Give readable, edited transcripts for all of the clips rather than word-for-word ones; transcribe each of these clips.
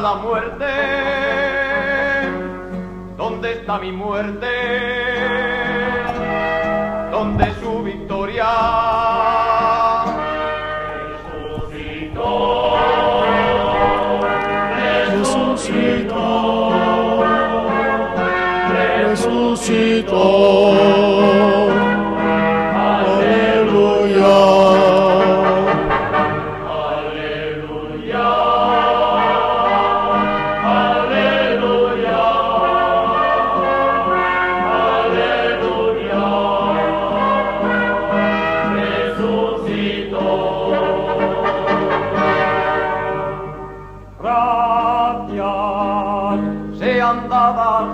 la muerte? ¿Dónde está mi muerte? ¿Dónde su victoria? Resucitó, resucitó, aleluya.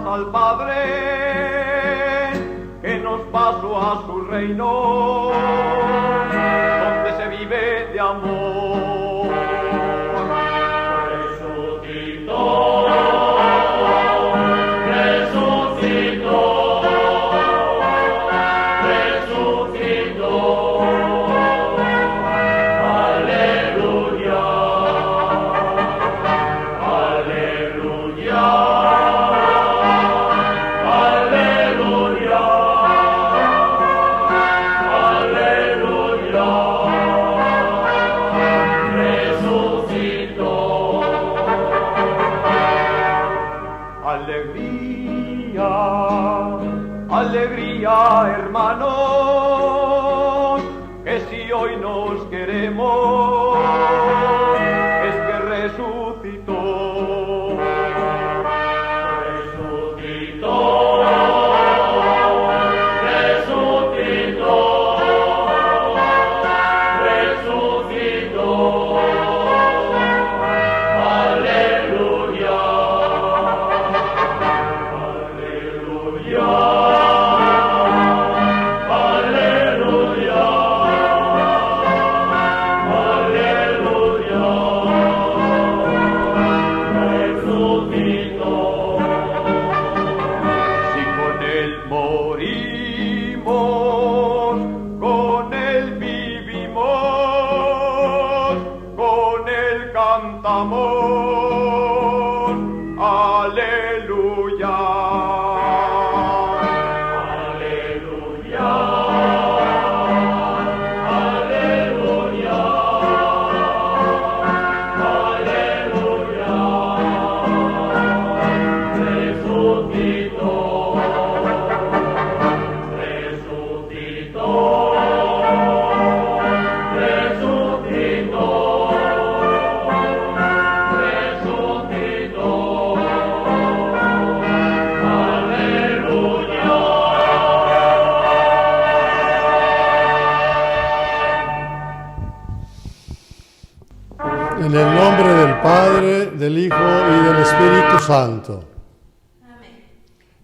Al Padre que nos pasó a su reino, donde se vive de amor. Resucitó, resucitó, resucitó, aleluya, aleluya. Alegría, hermanos, que si hoy nos queremos, es que resucitó. Resucitó, resucitó, resucitó, aleluya, aleluya. En el nombre del Padre, del Hijo y del Espíritu Santo. Amén.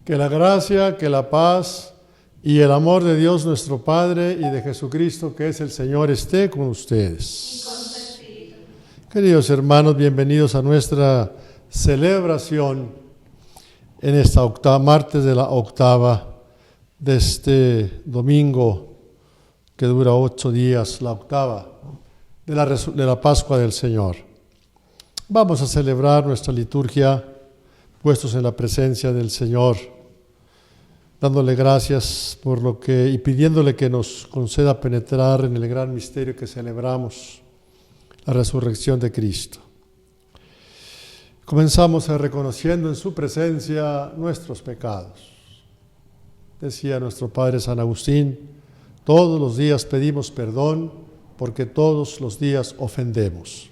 Que la gracia, que la paz y el amor de Dios nuestro Padre y de Jesucristo, que es el Señor, esté con ustedes. Y con tu espíritu. Queridos hermanos, bienvenidos a nuestra celebración en esta martes de la octava de este domingo que dura 8 días, la octava de la Pascua del Señor. Vamos a celebrar nuestra liturgia puestos en la presencia del Señor, dándole gracias por lo que y pidiéndole que nos conceda penetrar en el gran misterio que celebramos, la resurrección de Cristo. Comenzamos reconociendo en su presencia nuestros pecados. Decía nuestro Padre San Agustín, todos los días pedimos perdón porque todos los días ofendemos.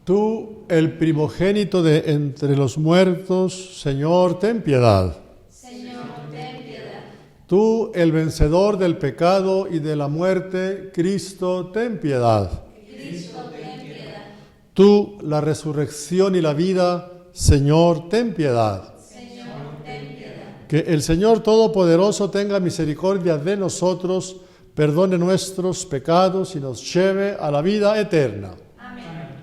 Tú, el primogénito de entre los muertos, Señor, ten piedad. Señor, ten piedad. Tú, el vencedor del pecado y de la muerte, Cristo, ten piedad. Cristo, ten piedad. Tú, la resurrección y la vida, Señor, ten piedad. Señor, ten piedad. Que el Señor Todopoderoso tenga misericordia de nosotros, perdone nuestros pecados y nos lleve a la vida eterna. Amén.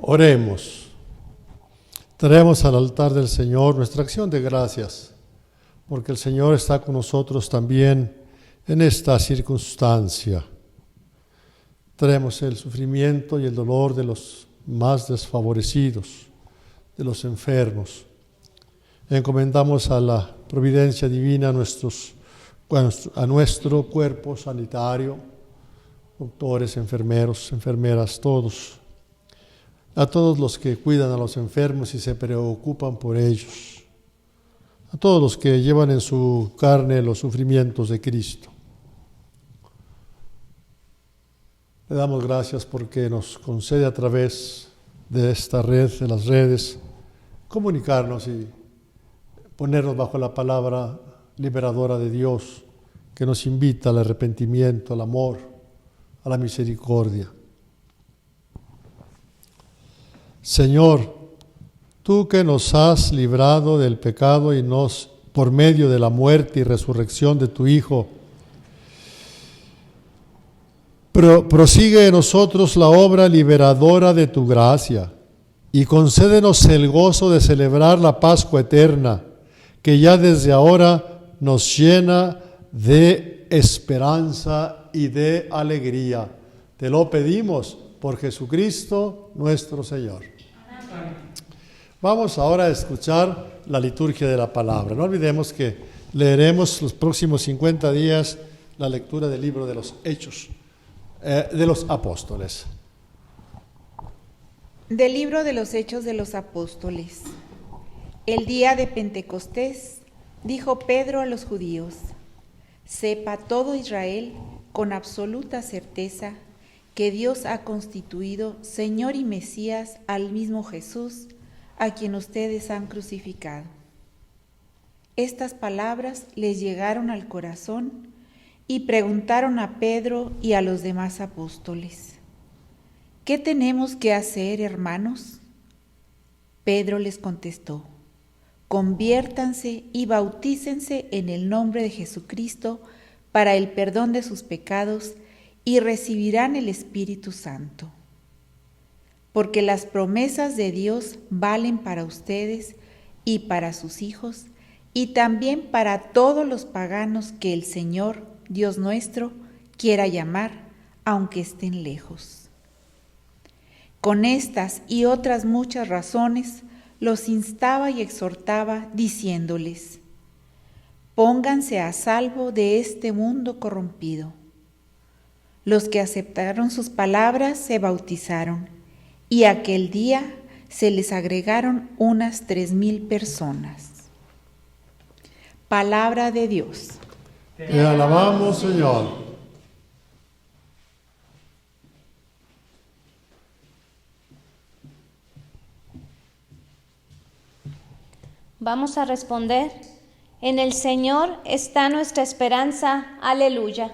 Oremos. Traemos al altar del Señor nuestra acción de gracias, porque el Señor está con nosotros también en esta circunstancia. Traemos el sufrimiento y el dolor de los más desfavorecidos, de los enfermos. Encomendamos a la providencia divina a nuestro cuerpo sanitario, doctores, enfermeros, enfermeras, todos. A todos los que cuidan a los enfermos y se preocupan por ellos, a todos los que llevan en su carne los sufrimientos de Cristo. Le damos gracias porque nos concede a través de esta red, de las redes, comunicarnos y ponernos bajo la palabra liberadora de Dios, que nos invita al arrepentimiento, al amor, a la misericordia. Señor, tú que nos has librado del pecado y nos, por medio de la muerte y resurrección de tu Hijo, prosigue en nosotros la obra liberadora de tu gracia y concédenos el gozo de celebrar la Pascua eterna, que ya desde ahora nos llena de esperanza y de alegría. Te lo pedimos por Jesucristo nuestro Señor. Vamos ahora a escuchar la liturgia de la palabra. No olvidemos que leeremos los próximos 50 días la lectura del libro de los Hechos de los Apóstoles. Del libro de los Hechos de los Apóstoles. El día de Pentecostés dijo Pedro a los judíos: sepa todo Israel con absoluta certeza que Dios ha constituido Señor y Mesías al mismo Jesús, a quien ustedes han crucificado. Estas palabras les llegaron al corazón y preguntaron a Pedro y a los demás apóstoles: ¿qué tenemos que hacer, hermanos? Pedro les contestó: conviértanse y bautícense en el nombre de Jesucristo para el perdón de sus pecados y recibirán el Espíritu Santo. Porque las promesas de Dios valen para ustedes y para sus hijos, y también para todos los paganos que el Señor, Dios nuestro, quiera llamar, aunque estén lejos. Con estas y otras muchas razones, los instaba y exhortaba, diciéndoles: pónganse a salvo de este mundo corrompido. Los que aceptaron sus palabras se bautizaron, y aquel día se les agregaron unas 3,000 personas. Palabra de Dios. Te alabamos, Señor. Vamos a responder: en el Señor está nuestra esperanza. Aleluya.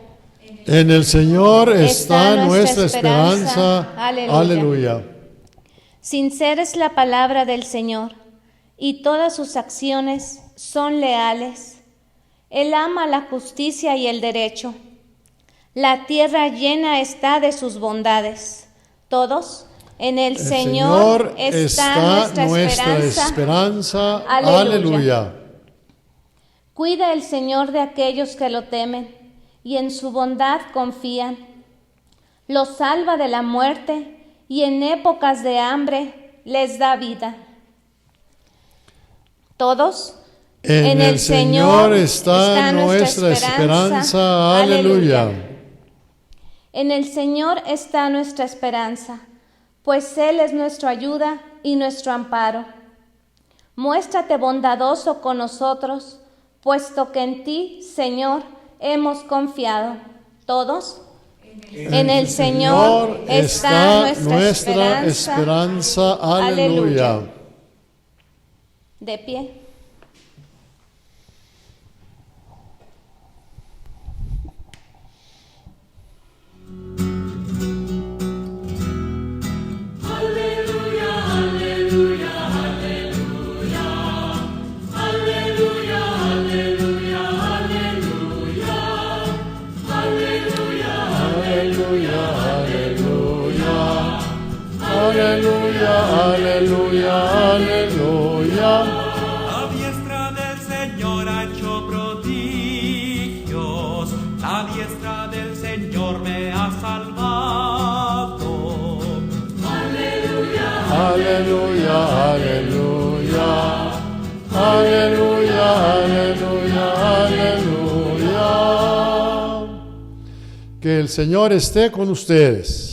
En el Señor está nuestra esperanza. Aleluya. Sincera es la palabra del Señor, y todas sus acciones son leales. Él ama la justicia y el derecho. La tierra llena está de sus bondades. Todos, en el Señor está nuestra esperanza. Aleluya. Cuida el Señor de aquellos que lo temen y en su bondad confían. Los salva de la muerte y en épocas de hambre les da vida. Todos, en el Señor está nuestra esperanza. Aleluya. En el Señor está nuestra esperanza, pues Él es nuestra ayuda y nuestro amparo. Muéstrate bondadoso con nosotros, puesto que en ti, Señor, hemos confiado. Todos, en el Señor está nuestra esperanza. Aleluya. De pie. Aleluya, aleluya, aleluya. La diestra del Señor ha hecho prodigios, la diestra del Señor me ha salvado. Aleluya, aleluya, aleluya, aleluya, aleluya, aleluya. Que el Señor esté con ustedes.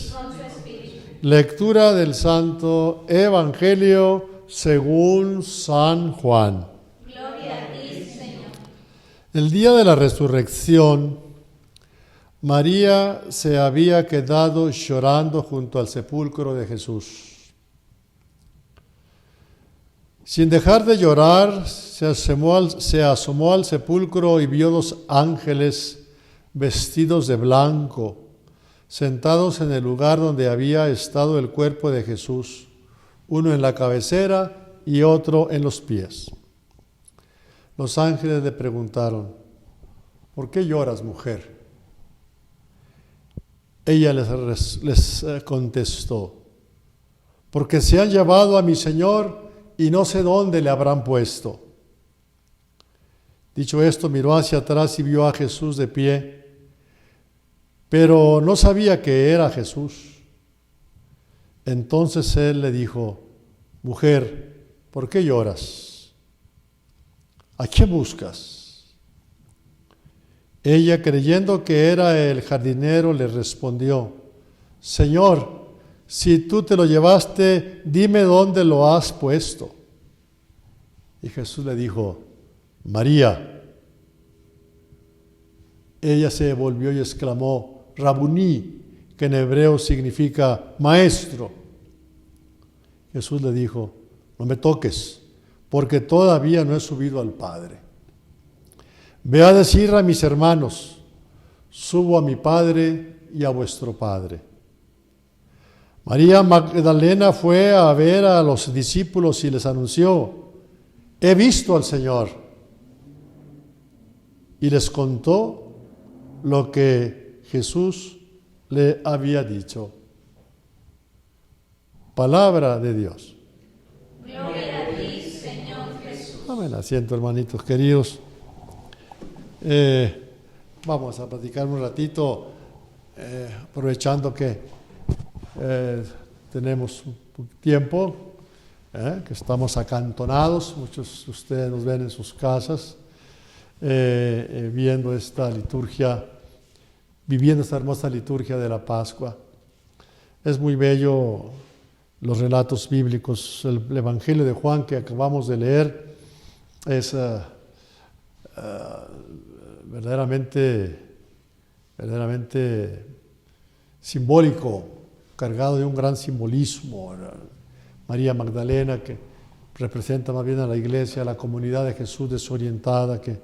Lectura del Santo Evangelio según San Juan. Gloria a ti, Señor. El día de la resurrección, María se había quedado llorando junto al sepulcro de Jesús. Sin dejar de llorar, se asomó al sepulcro y vio 2 ángeles vestidos de blanco, sentados en el lugar donde había estado el cuerpo de Jesús, uno en la cabecera y otro en los pies. Los ángeles le preguntaron: ¿por qué lloras, mujer? Ella les contestó: porque se han llevado a mi Señor y no sé dónde le habrán puesto. Dicho esto, miró hacia atrás y vio a Jesús de pie, pero no sabía que era Jesús. Entonces él le dijo: mujer, ¿por qué lloras? ¿A quién buscas? Ella, creyendo que era el jardinero, le respondió: Señor, si tú te lo llevaste, dime dónde lo has puesto. Y Jesús le dijo: María. Ella se volvió y exclamó: Rabuní, que en hebreo significa maestro. Jesús le dijo: no me toques, porque todavía no he subido al Padre. Ve a decir a mis hermanos: subo a mi Padre y a vuestro Padre. María Magdalena fue a ver a los discípulos y les anunció: he visto al Señor. Y les contó lo que Jesús le había dicho. Palabra de Dios. Gloria a ti, Señor Jesús. Tomen asiento, hermanitos queridos. Vamos a platicar un ratito, aprovechando que tenemos un tiempo, que estamos acantonados. Muchos de ustedes nos ven en sus casas, viendo esta liturgia, viviendo esta hermosa liturgia de la Pascua. Es muy bello los relatos bíblicos. El Evangelio de Juan que acabamos de leer es verdaderamente simbólico, cargado de un gran simbolismo. María Magdalena, que representa más bien a la iglesia, a la comunidad de Jesús desorientada, que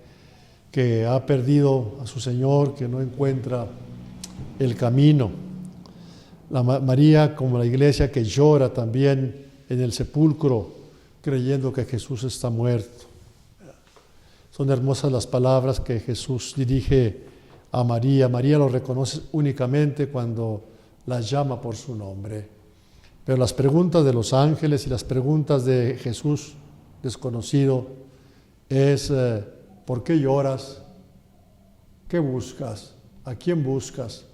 ha perdido a su Señor, que no encuentra el camino. María, como la iglesia, que llora también en el sepulcro, creyendo que Jesús está muerto. Son hermosas las palabras que Jesús dirige a María. María lo reconoce únicamente cuando la llama por su nombre. Pero las preguntas de los ángeles y las preguntas de Jesús desconocido es: ¿por qué lloras? ¿Qué buscas? ¿A quién buscas?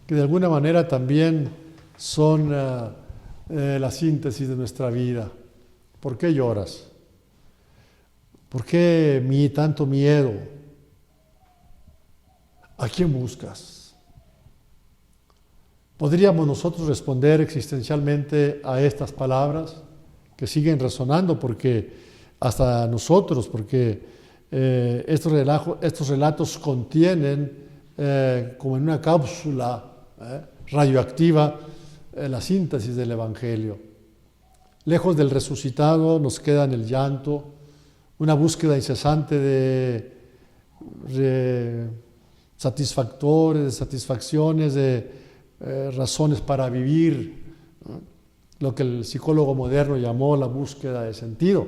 Que de alguna manera también son la síntesis de nuestra vida. ¿Por qué lloras? ¿Por qué tanto miedo? ¿A quién buscas? ¿Podríamos nosotros responder existencialmente a estas palabras que siguen resonando? Porque hasta nosotros, porque estos relatos contienen, como en una cápsula radioactiva, la síntesis del Evangelio. Lejos del resucitado nos queda en el llanto, una búsqueda incesante de satisfactores, de satisfacciones, de razones para vivir, ¿no? Lo que el psicólogo moderno llamó la búsqueda de sentido.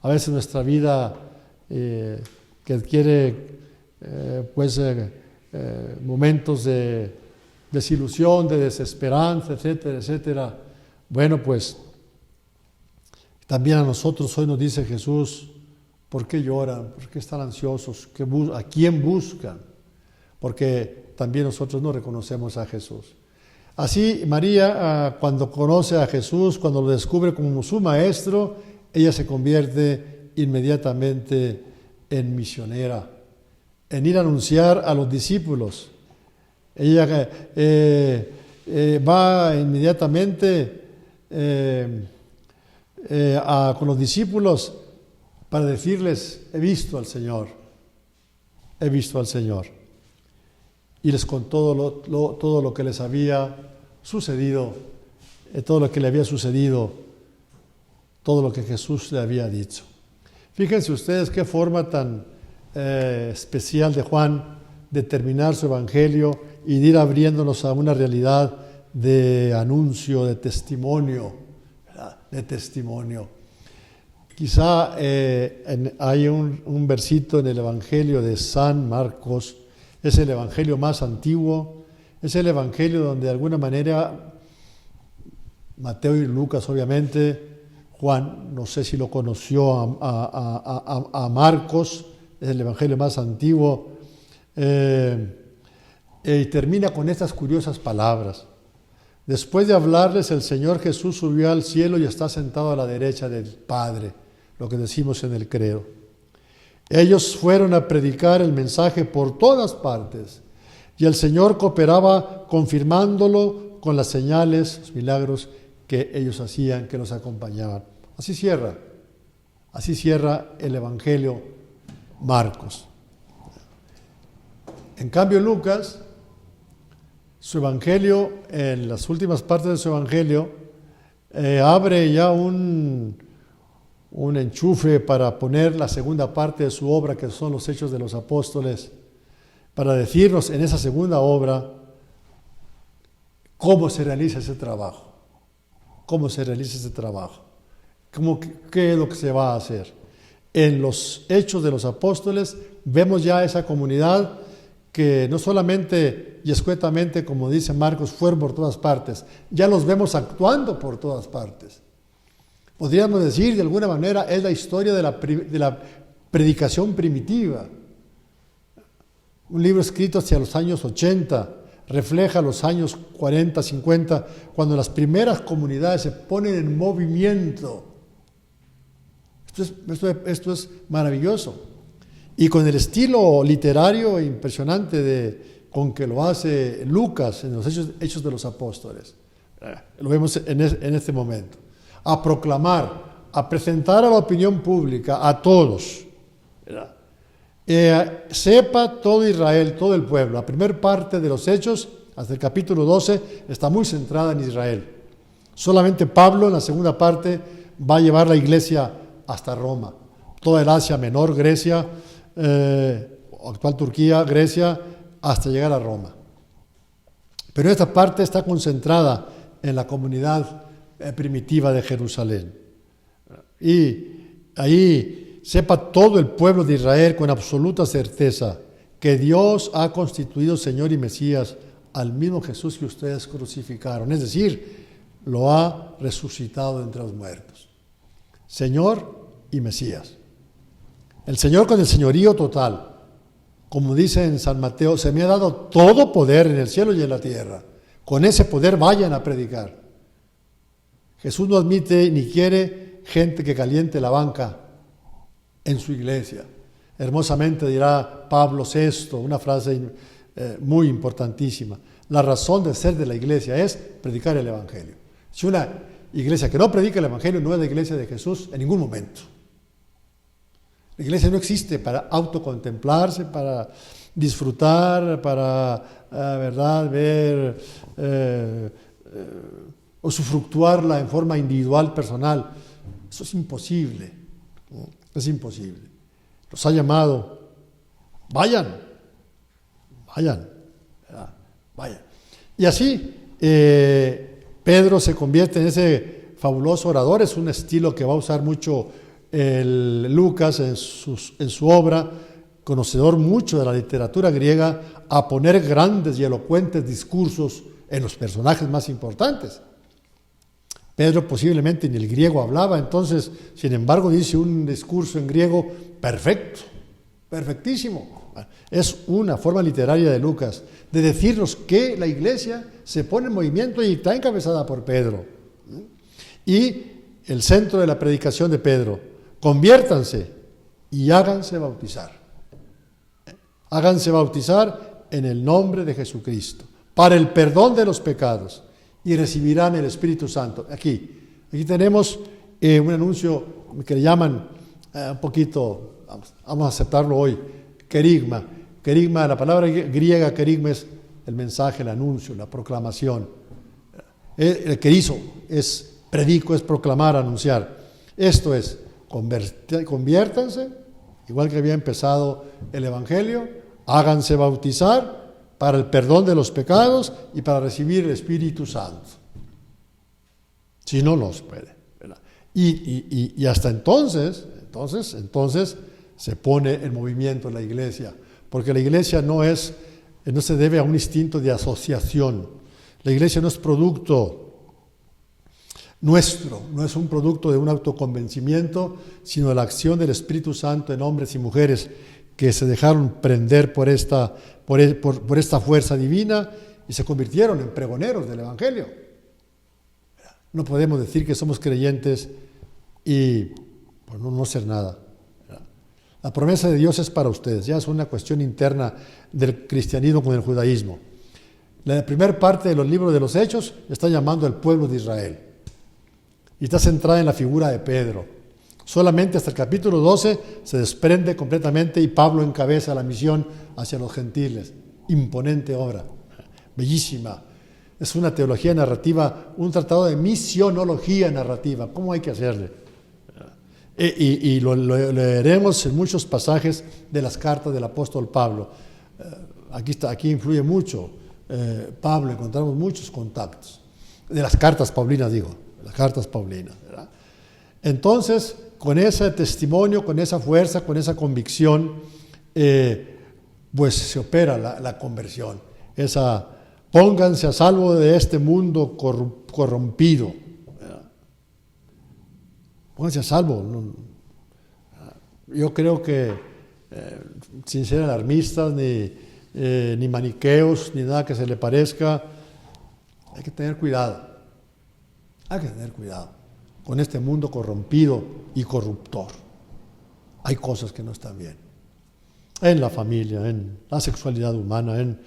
A veces nuestra vida, que adquiere momentos de desilusión, de desesperanza, etcétera, etcétera. Bueno, pues también a nosotros hoy nos dice Jesús: ¿por qué lloran? ¿Por qué están ansiosos? ¿A quién buscan? Porque también nosotros no reconocemos a Jesús. Así María, cuando conoce a Jesús, cuando lo descubre como su maestro, ella se convierte inmediatamente en misionera, en ir a anunciar a los discípulos. Ella va inmediatamente con los discípulos para decirles: he visto al Señor, he visto al Señor. Y les contó todo lo que les había sucedido, todo lo que le había sucedido, todo lo que Jesús le había dicho. Fíjense ustedes qué forma tan especial de Juan de terminar su evangelio y de ir abriéndonos a una realidad de anuncio, de testimonio, ¿verdad? De testimonio. Quizá hay un versito en el Evangelio de San Marcos. Es el evangelio más antiguo, es el evangelio donde de alguna manera Mateo y Lucas, obviamente, Juan, no sé si lo conoció a Marcos, es el evangelio más antiguo, y termina con estas curiosas palabras: después de hablarles, el Señor Jesús subió al cielo y está sentado a la derecha del Padre, lo que decimos en el credo. Ellos fueron a predicar el mensaje por todas partes y el Señor cooperaba confirmándolo con las señales, los milagros que ellos hacían, que los acompañaban. Así cierra el Evangelio Marcos. En cambio Lucas su evangelio, en las últimas partes de su evangelio, abre ya un enchufe para poner la segunda parte de su obra, que son los Hechos de los Apóstoles, para decirnos en esa segunda obra cómo se realiza ese trabajo, qué es lo que se va a hacer. En los Hechos de los Apóstoles vemos ya esa comunidad que no solamente y escuetamente, como dice Marcos, fueron por todas partes, ya los vemos actuando por todas partes. Podríamos decir, de alguna manera, es la historia de la predicación primitiva. Un libro escrito hacia los años 80, refleja los años 40, 50, cuando las primeras comunidades se ponen en movimiento. Esto es maravilloso. Y con el estilo literario impresionante con que lo hace Lucas en los Hechos de los Apóstoles. Lo vemos en este momento. A proclamar, a presentar a la opinión pública, a todos. Sepa todo Israel, todo el pueblo. La primera parte de los Hechos, hasta el capítulo 12, está muy centrada en Israel. Solamente Pablo, en la segunda parte, va a llevar la iglesia hasta Roma. Toda el Asia Menor, Grecia, actual Turquía, Grecia, hasta llegar a Roma. Pero esta parte está concentrada en la comunidad primitiva de Jerusalén. Y ahí sepa todo el pueblo de Israel con absoluta certeza que Dios ha constituido Señor y Mesías al mismo Jesús que ustedes crucificaron. Es decir, lo ha resucitado entre los muertos. Señor y Mesías. El Señor con el señorío total. Como dice en San Mateo, se me ha dado todo poder en el cielo y en la tierra. Con ese poder vayan a predicar. Jesús no admite ni quiere gente que caliente la banca en su iglesia. Hermosamente dirá Pablo VI, una frase muy importantísima. La razón de ser de la iglesia es predicar el Evangelio. Si una iglesia que no predica el Evangelio no es la iglesia de Jesús en ningún momento. La iglesia no existe para autocontemplarse, para disfrutar, para, ¿verdad?, ver usufructuarla en forma individual, personal. Eso es imposible, ¿no? Es imposible. Los ha llamado, vayan. Y así Pedro se convierte en ese fabuloso orador. Es un estilo que va a usar mucho Lucas en su obra, conocedor mucho de la literatura griega, a poner grandes y elocuentes discursos en los personajes más importantes. Pedro posiblemente ni el griego hablaba, entonces, sin embargo, dice un discurso en griego perfecto, perfectísimo. Es una forma literaria de Lucas de decirnos que la iglesia se pone en movimiento y está encabezada por Pedro. Y el centro de la predicación de Pedro: conviértanse y háganse bautizar. Háganse bautizar en el nombre de Jesucristo, para el perdón de los pecados, y recibirán el Espíritu Santo. Aquí tenemos un anuncio que le llaman un poquito, vamos a aceptarlo hoy, querigma. Querigma, la palabra griega querigma es el mensaje, el anuncio, la proclamación. El querizo es predico, es proclamar, anunciar. Esto es, conviértanse, igual que había empezado el Evangelio, háganse bautizar para el perdón de los pecados y para recibir el Espíritu Santo. Si no, no se puede, ¿verdad? Y hasta entonces se pone en movimiento la iglesia, porque la iglesia no se debe a un instinto de asociación. La iglesia no es producto nuestro, no es un producto de un autoconvencimiento, sino de la acción del Espíritu Santo en hombres y mujeres que se dejaron prender por esta fuerza divina y se convirtieron en pregoneros del Evangelio. No podemos decir que somos creyentes y pues, no ser nada. La promesa de Dios es para ustedes, ya es una cuestión interna del cristianismo con el judaísmo. La primera parte de los libros de los Hechos está llamando al pueblo de Israel y está centrada en la figura de Pedro. Solamente hasta el capítulo 12 se desprende completamente y Pablo encabeza la misión hacia los gentiles. Imponente obra. bellísima. Es una teología narrativa, un tratado de misionología narrativa. ¿Cómo hay que hacerle? Y lo leeremos en muchos pasajes de las cartas del apóstol Pablo. Aquí influye mucho Pablo, encontramos muchos contactos. De las cartas paulinas, las cartas paulinas, ¿verdad? Entonces, con ese testimonio, con esa fuerza, con esa convicción, pues se opera la conversión. Pónganse a salvo de este mundo corrompido. Pónganse a salvo. Yo creo que sin ser alarmistas, ni maniqueos, ni nada que se le parezca, hay que tener cuidado. Hay que tener cuidado con este mundo corrompido y corruptor. Hay cosas que no están bien. En la familia, en la sexualidad humana, en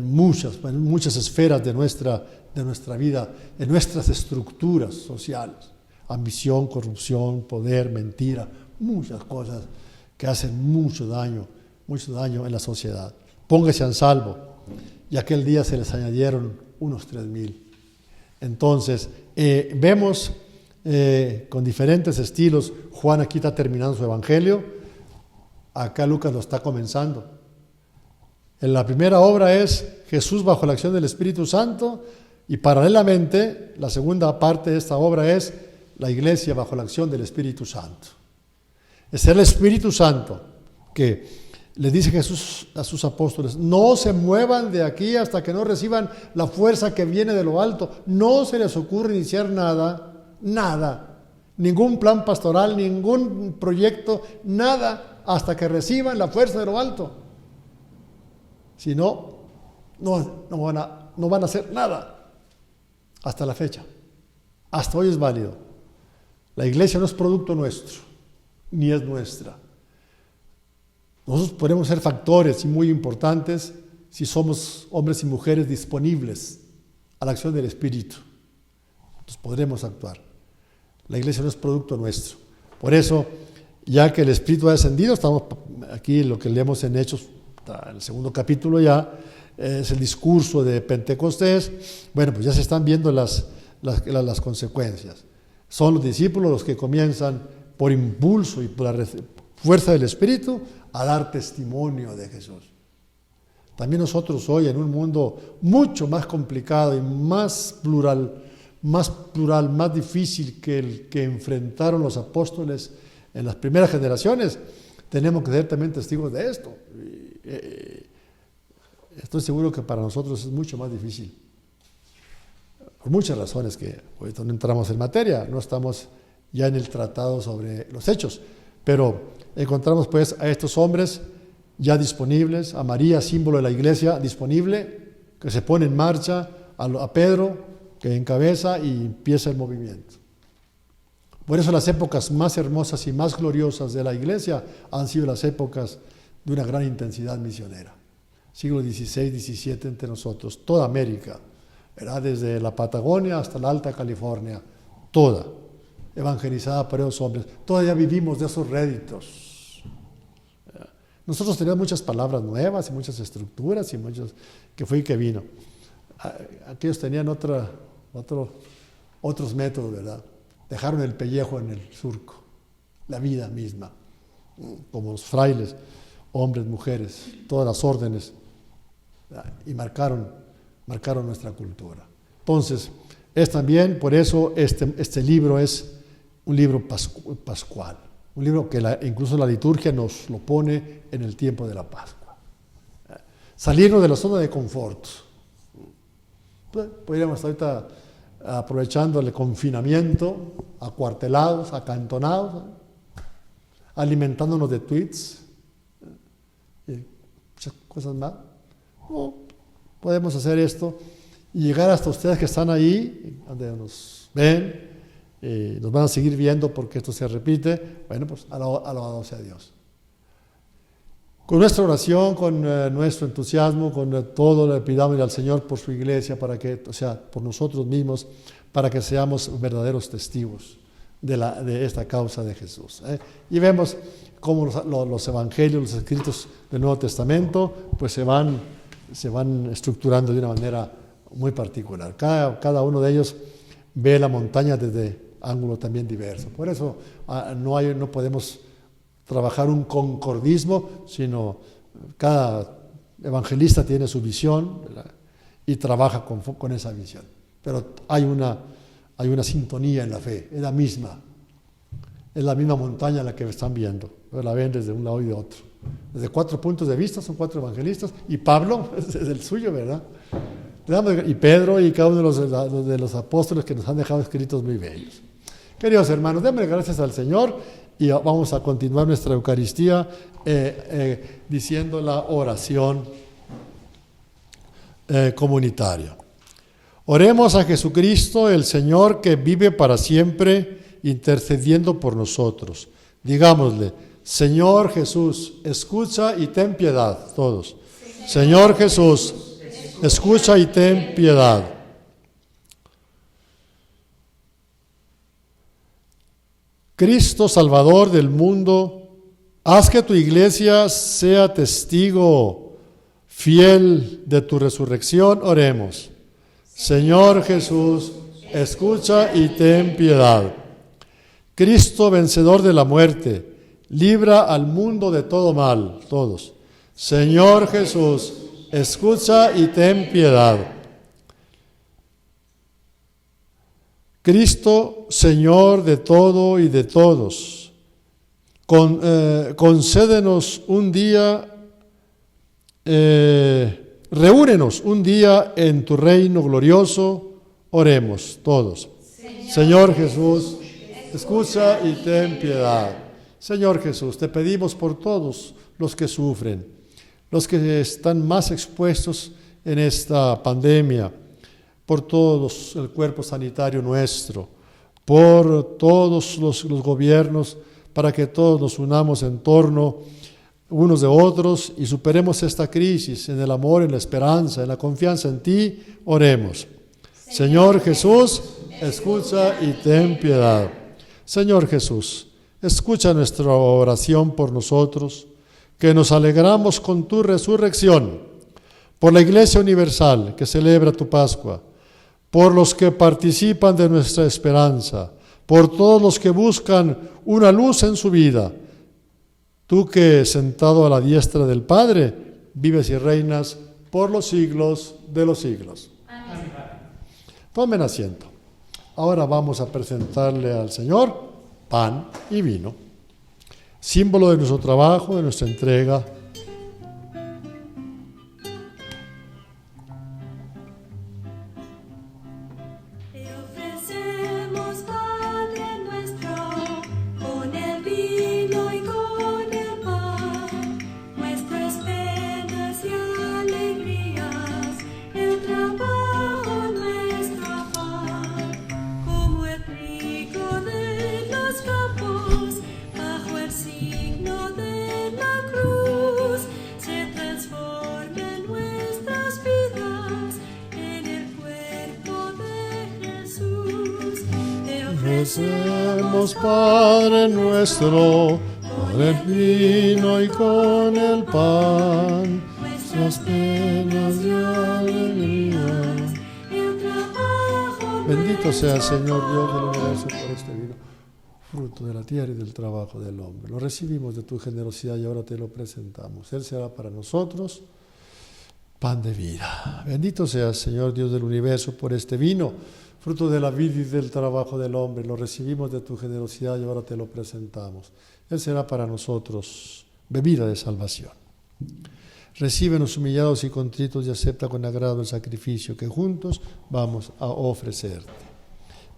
muchas esferas de nuestra vida, en nuestras estructuras sociales. Ambición, corrupción, poder, mentira, muchas cosas que hacen mucho daño en la sociedad. Póngase a salvo. Y aquel día se les añadieron unos 3,000. Entonces, vemos con diferentes estilos. Juan aquí está terminando su evangelio. Acá Lucas lo está comenzando. En la primera obra es Jesús bajo la acción del Espíritu Santo, y paralelamente la segunda parte de esta obra es la iglesia bajo la acción del Espíritu Santo. Es el Espíritu Santo que le dice Jesús a sus apóstoles: no se muevan de aquí hasta que no reciban la fuerza que viene de lo alto. No se les ocurre iniciar nada, ningún plan pastoral, ningún proyecto, nada, hasta que reciban la fuerza de lo alto. Si no, no van a hacer nada hasta la fecha. Hasta hoy es válido. La iglesia no es producto nuestro, ni es nuestra. Nosotros podemos ser factores muy importantes si somos hombres y mujeres disponibles a la acción del Espíritu. Entonces podremos actuar. La iglesia no es producto nuestro. Por eso, ya que el Espíritu ha descendido, estamos aquí, lo que leemos en Hechos, en el segundo capítulo ya, es el discurso de Pentecostés. Bueno, pues ya se están viendo las consecuencias. Son los discípulos los que comienzan por impulso y por la fuerza del Espíritu a dar testimonio de Jesús. También nosotros hoy, en un mundo mucho más complicado y más plural, más difícil que el que enfrentaron los apóstoles en las primeras generaciones, tenemos que ser también testigos de esto. Estoy seguro que para nosotros es mucho más difícil, por muchas razones que ahorita no entramos en materia, no estamos ya en el tratado sobre los hechos, pero encontramos pues a estos hombres ya disponibles, a María, símbolo de la iglesia, disponible, que se pone en marcha, a Pedro, que encabeza y empieza el movimiento. Por eso las épocas más hermosas y más gloriosas de la iglesia han sido las épocas de una gran intensidad misionera. Siglo XVI, XVII entre nosotros, toda América, ¿verdad? Desde la Patagonia hasta la Alta California, toda evangelizada por esos hombres. Todavía vivimos de esos réditos. Nosotros teníamos muchas palabras nuevas y muchas estructuras y muchos que fue y que vino. Aquellos tenían otros métodos, ¿verdad? Dejaron el pellejo en el surco, la vida misma, como los frailes, hombres, mujeres, todas las órdenes, y marcaron nuestra cultura. Entonces, es también, por eso este libro es un libro pascual, un libro que incluso la liturgia nos lo pone en el tiempo de la Pascua. Salirnos de la zona de confort. Podríamos estar ahorita aprovechando el confinamiento, acuartelados, acantonados, alimentándonos de tweets y muchas cosas más. No, podemos hacer esto y llegar hasta ustedes que están ahí, donde nos ven, nos van a seguir viendo porque esto se repite. Bueno, pues alabado sea Dios. Con nuestra oración, con nuestro entusiasmo, con todo, le pidamos al Señor por su iglesia, por nosotros mismos, para que seamos verdaderos testigos de esta causa de Jesús. Y vemos cómo los evangelios, los escritos del Nuevo Testamento, pues se van se van estructurando de una manera muy particular. Cada uno de ellos ve la montaña desde ángulo también diverso. Por eso no podemos trabajar un concordismo, sino cada evangelista tiene su visión, ¿verdad? Y trabaja con esa visión. Pero hay una sintonía en la fe, es la misma montaña la que están viendo, la ven desde un lado y de otro. Desde 4 puntos de vista, son 4 evangelistas, y Pablo es el suyo, ¿verdad? Y Pedro y cada uno de los apóstoles que nos han dejado escritos muy bellos. Queridos hermanos, démosle gracias al Señor y vamos a continuar nuestra Eucaristía diciendo la oración comunitaria. Oremos a Jesucristo, el Señor que vive para siempre, intercediendo por nosotros. Digámosle: Señor Jesús, escucha y ten piedad. Todos. Señor Jesús, escucha y ten piedad. Cristo, Salvador del mundo, haz que tu iglesia sea testigo fiel de tu resurrección. Oremos. Señor Jesús, escucha y ten piedad. Cristo, vencedor de la muerte, libra al mundo de todo mal. Todos. Señor Jesús, escucha y ten piedad. Cristo, Señor de todo y de todos, concédenos un día, reúnenos un día en tu reino glorioso. Oremos todos. Señor Jesús, escucha y ten piedad. Señor Jesús, te pedimos por todos los que sufren, los que están más expuestos en esta pandemia, por todos el cuerpo sanitario nuestro, por todos los gobiernos, para que todos nos unamos en torno unos de otros y superemos esta crisis en el amor, en la esperanza, en la confianza en ti. Oremos. Señor Jesús, escucha y ten piedad. Señor Jesús, escucha nuestra oración por nosotros, que nos alegramos con tu resurrección, por la Iglesia Universal que celebra tu Pascua, por los que participan de nuestra esperanza, por todos los que buscan una luz en su vida. Tú que, sentado a la diestra del Padre, vives y reinas por los siglos de los siglos. Amén. Tomen asiento. Ahora vamos a presentarle al Señor pan y vino, símbolo de nuestro trabajo, de nuestra entrega. Recemos, Padre nuestro, con el vino y con el pan, nuestras penas de alegría. Bendito sea el Señor Dios del universo por este vino, fruto de la tierra y del trabajo del hombre. Lo recibimos de tu generosidad y ahora te lo presentamos. Él será para nosotros pan de vida. Bendito sea el Señor Dios del universo por este vino, fruto de la vida y del trabajo del hombre. Lo recibimos de tu generosidad y ahora te lo presentamos. Él será para nosotros bebida de salvación. Recíbenos humillados y contritos y acepta con agrado el sacrificio que juntos vamos a ofrecerte.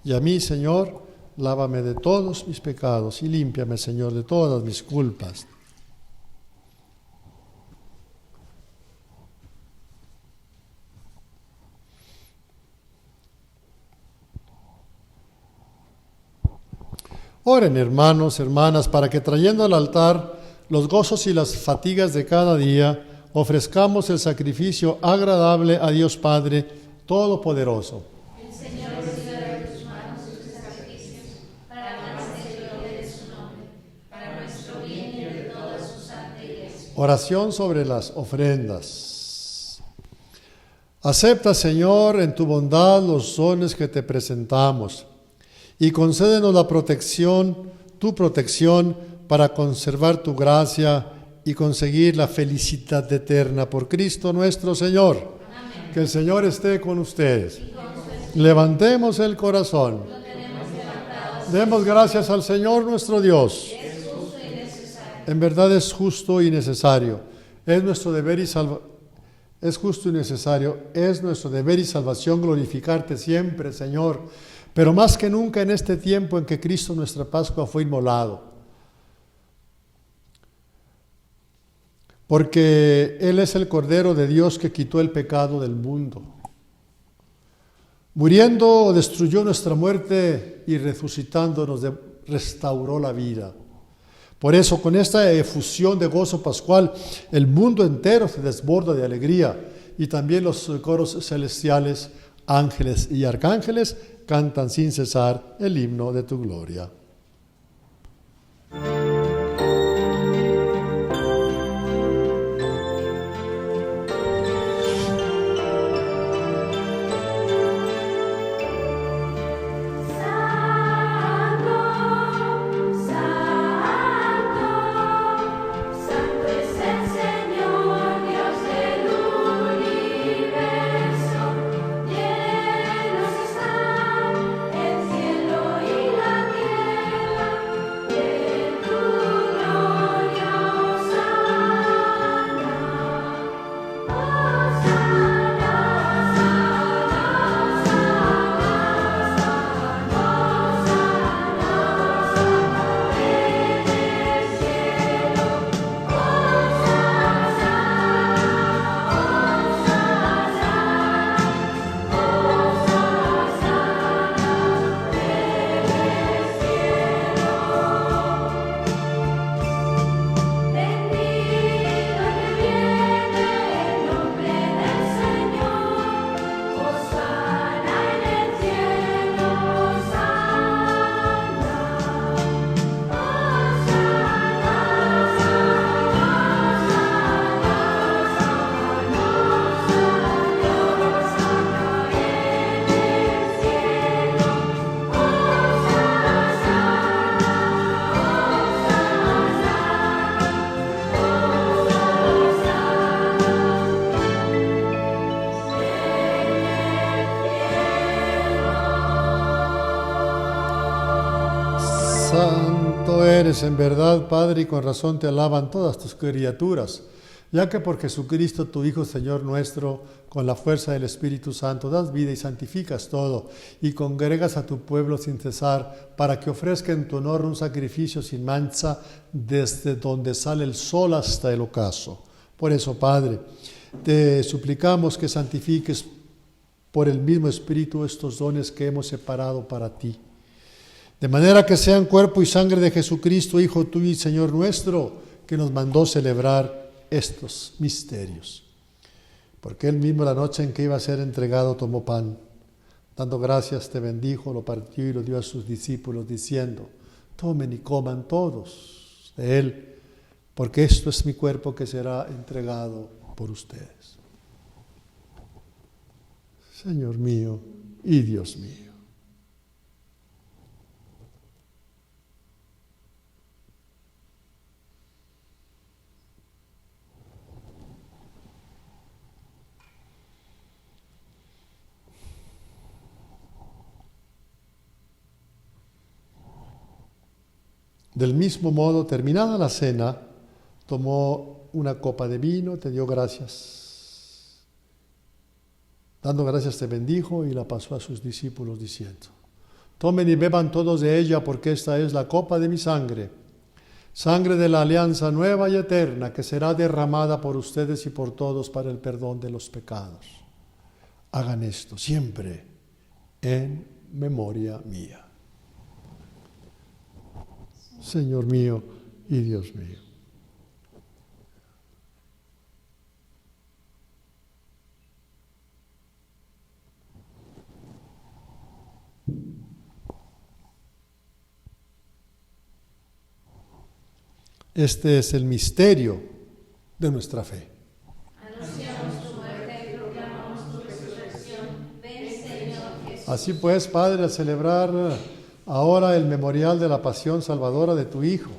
Y a mí, Señor, lávame de todos mis pecados y límpiame, Señor, de todas mis culpas. Oren, hermanos, hermanas, para que trayendo al altar los gozos y las fatigas de cada día, ofrezcamos el sacrificio agradable a Dios Padre Todopoderoso. El Señor reciba de tus manos sus sacrificios, para la gloria de su nombre, para nuestro bien y de toda su santa iglesia. Oración sobre las ofrendas. Acepta, Señor, en tu bondad los dones que te presentamos y concédenos la protección, tu protección, para conservar tu gracia y conseguir la felicidad eterna por Cristo nuestro Señor. Amén. Que el Señor esté con ustedes. Levantemos el corazón. Demos gracias al Señor nuestro Dios. Es justo y necesario. En verdad es justo y necesario. Es nuestro deber y Es justo y necesario, es nuestro deber y salvación glorificarte siempre, Señor, pero más que nunca en este tiempo en que Cristo nuestra Pascua fue inmolado. Porque Él es el Cordero de Dios que quitó el pecado del mundo. Muriendo destruyó nuestra muerte y resucitando nos restauró la vida. Por eso, con esta efusión de gozo pascual, el mundo entero se desborda de alegría y también los coros celestiales, ángeles y arcángeles cantan sin cesar el himno de tu gloria. Santo eres en verdad, Padre, y con razón te alaban todas tus criaturas, ya que por Jesucristo, tu Hijo, Señor nuestro, con la fuerza del Espíritu Santo, das vida y santificas todo, y congregas a tu pueblo sin cesar, para que ofrezca en tu honor un sacrificio sin mancha, desde donde sale el sol hasta el ocaso. Por eso, Padre, te suplicamos que santifiques por el mismo Espíritu estos dones que hemos separado para ti, de manera que sean cuerpo y sangre de Jesucristo, Hijo tuyo y Señor nuestro, que nos mandó celebrar estos misterios. Porque Él mismo, la noche en que iba a ser entregado, tomó pan, dando gracias, te bendijo, lo partió y lo dio a sus discípulos, diciendo: tomen y coman todos de Él, porque esto es mi cuerpo que será entregado por ustedes. Señor mío y Dios mío. Del mismo modo, terminada la cena, tomó una copa de vino, te dio gracias. Dando gracias te bendijo y la pasó a sus discípulos diciendo: tomen y beban todos de ella, porque esta es la copa de mi sangre, sangre de la alianza nueva y eterna, que será derramada por ustedes y por todos para el perdón de los pecados. Hagan esto siempre en memoria mía. Señor mío y Dios mío. Este es el misterio de nuestra fe. Anunciamos tu muerte y proclamamos tu resurrección Así pues, Padre, al celebrar ahora el memorial de la pasión salvadora de tu Hijo,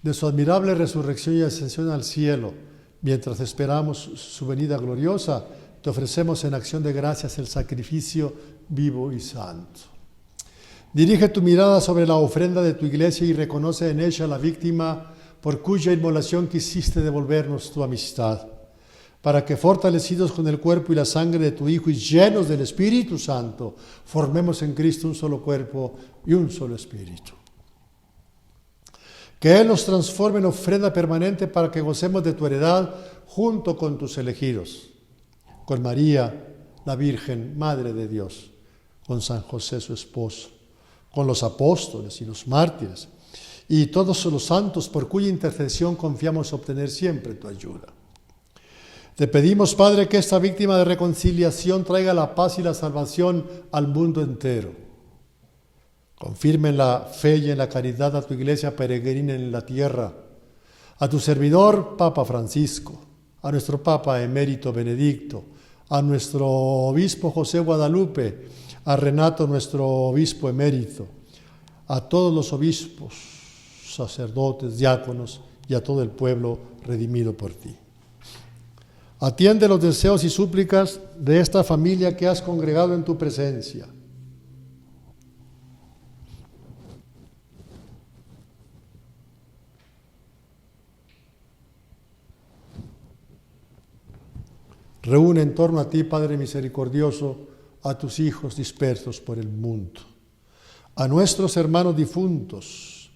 de su admirable resurrección y ascensión al cielo, mientras esperamos su venida gloriosa, te ofrecemos en acción de gracias el sacrificio vivo y santo. Dirige tu mirada sobre la ofrenda de tu iglesia y reconoce en ella la víctima por cuya inmolación quisiste devolvernos tu amistad, para que fortalecidos con el cuerpo y la sangre de tu Hijo y llenos del Espíritu Santo, formemos en Cristo un solo cuerpo y un solo espíritu. Que Él nos transforme en ofrenda permanente para que gocemos de tu heredad junto con tus elegidos, con María, la Virgen, Madre de Dios, con San José, su esposo, con los apóstoles y los mártires, y todos los santos por cuya intercesión confiamos obtener siempre tu ayuda. Te pedimos, Padre, que esta víctima de reconciliación traiga la paz y la salvación al mundo entero. Confirme en la fe y en la caridad a tu iglesia peregrina en la tierra, a tu servidor, Papa Francisco, a nuestro Papa emérito Benedicto, a nuestro obispo José Guadalupe, a Renato, nuestro obispo emérito, a todos los obispos, sacerdotes, diáconos y a todo el pueblo redimido por ti. Atiende los deseos y súplicas de esta familia que has congregado en tu presencia. Reúne en torno a ti, Padre misericordioso, a tus hijos dispersos por el mundo, a nuestros hermanos difuntos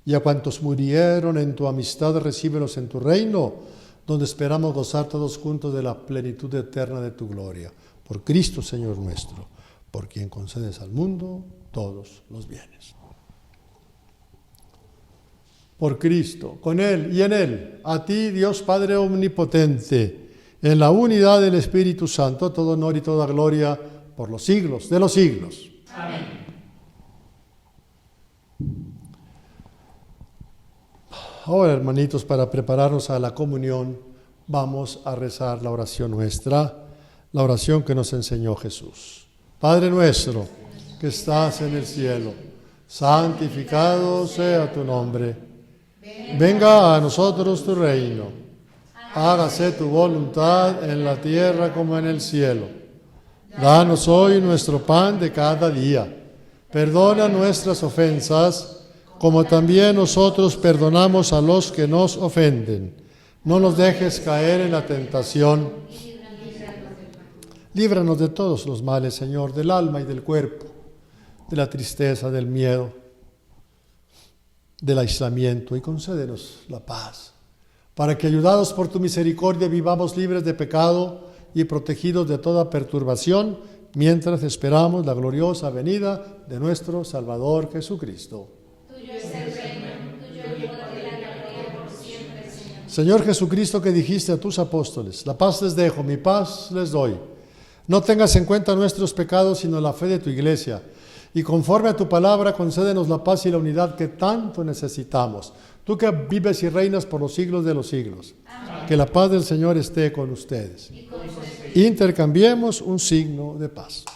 y a cuantos murieron en tu amistad, recíbelos en tu reino, donde esperamos gozar todos juntos de la plenitud eterna de tu gloria. Por Cristo, Señor nuestro, por quien concedes al mundo todos los bienes. Por Cristo, con Él y en Él, a ti, Dios Padre omnipotente, en la unidad del Espíritu Santo, todo honor y toda gloria por los siglos de los siglos. Amén. Ahora, hermanitos, para prepararnos a la comunión, vamos a rezar la oración nuestra, la oración que nos enseñó Jesús. Padre nuestro, que estás en el cielo, santificado sea tu nombre. Venga a nosotros tu reino. Hágase tu voluntad en la tierra como en el cielo. Danos hoy nuestro pan de cada día. Perdona nuestras ofensas, como también nosotros perdonamos a los que nos ofenden. No nos dejes caer en la tentación. Líbranos de todos los males, Señor, del alma y del cuerpo, de la tristeza, del miedo, del aislamiento, y concédenos la paz, para que, ayudados por tu misericordia, vivamos libres de pecado y protegidos de toda perturbación, mientras esperamos la gloriosa venida de nuestro Salvador Jesucristo. Tuyo es el reino, tuyo el poder y la gloria por siempre, Señor. Señor Jesucristo, que dijiste a tus apóstoles: la paz les dejo, mi paz les doy. No tengas en cuenta nuestros pecados, sino la fe de tu iglesia. Y conforme a tu palabra, concédenos la paz y la unidad que tanto necesitamos. Tú que vives y reinas por los siglos de los siglos. Amén. Que la paz del Señor esté con ustedes. Y con su espíritu. Intercambiemos un signo de paz. De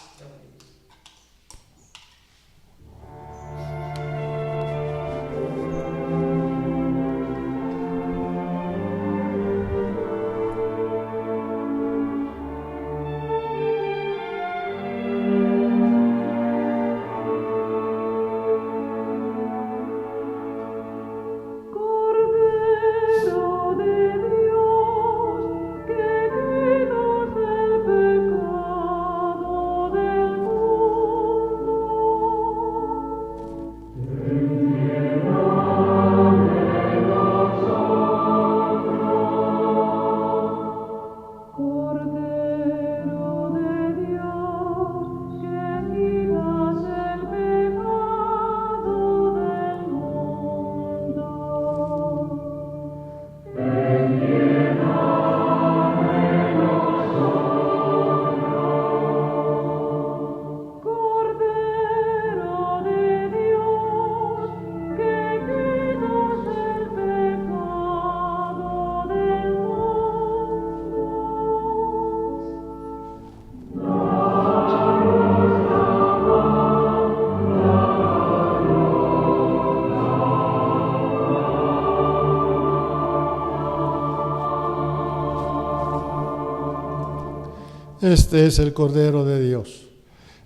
Este es el Cordero de Dios.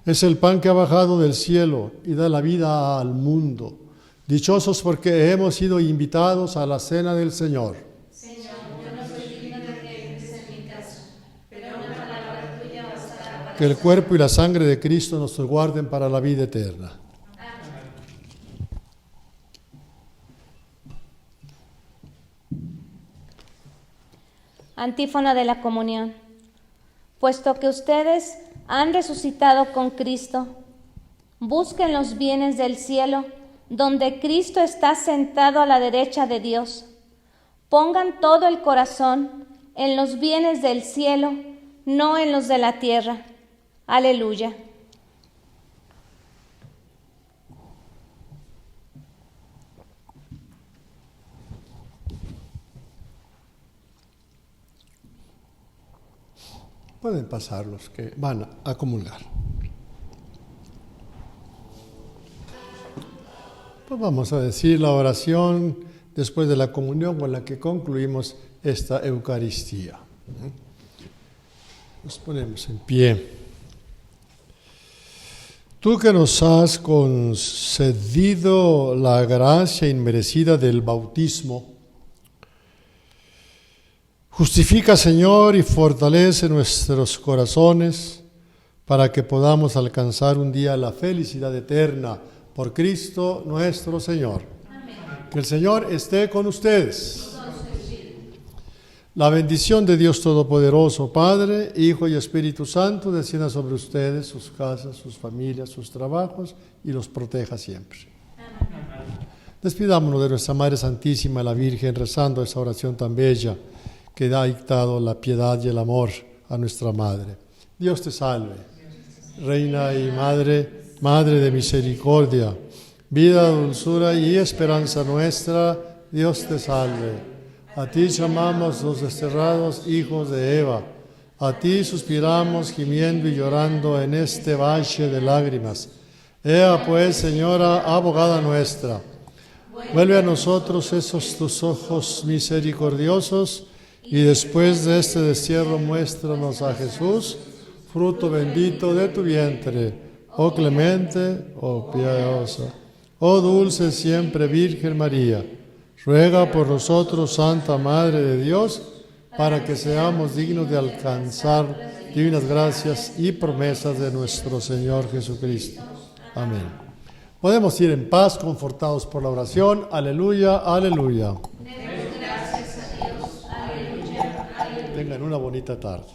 Es el pan que ha bajado del cielo y da la vida al mundo. Dichosos porque hemos sido invitados a la cena del Señor. Señor, yo no soy digno de que entres en mi casa, pero una palabra tuya bastará para Que el cuerpo y la sangre de Cristo nos guarden para la vida eterna. Antífona de la comunión. Puesto que ustedes han resucitado con Cristo, busquen los bienes del cielo, donde Cristo está sentado a la derecha de Dios. Pongan todo el corazón en los bienes del cielo, no en los de la tierra. Aleluya. Pueden pasar los que van a comulgar. Pues vamos a decir la oración después de la comunión con la que concluimos esta Eucaristía. Nos ponemos en pie. Tú que nos has concedido la gracia inmerecida del bautismo, justifica, Señor, y fortalece nuestros corazones para que podamos alcanzar un día la felicidad eterna por Cristo nuestro Señor. Amén. Que el Señor esté con ustedes. La bendición de Dios Todopoderoso, Padre, Hijo y Espíritu Santo, descienda sobre ustedes, sus casas, sus familias, sus trabajos y los proteja siempre. Amén. Despidámonos de nuestra Madre Santísima, la Virgen, rezando esa oración tan bella que ha dictado la piedad y el amor a nuestra Madre. Dios te salve, Reina y Madre, Madre de misericordia, vida, dulzura y esperanza nuestra, Dios te salve. A ti llamamos los desterrados hijos de Eva, a ti suspiramos gimiendo y llorando en este valle de lágrimas. Ea pues, Señora, abogada nuestra, vuelve a nosotros esos tus ojos misericordiosos, y después de este destierro muéstranos a Jesús, fruto bendito de tu vientre, oh clemente, oh piadosa, oh dulce siempre Virgen María. Ruega por nosotros, Santa Madre de Dios, para que seamos dignos de alcanzar divinas gracias y promesas de nuestro Señor Jesucristo. Amén. Podemos ir en paz, confortados por la oración. Aleluya, aleluya. Tengan una bonita tarde.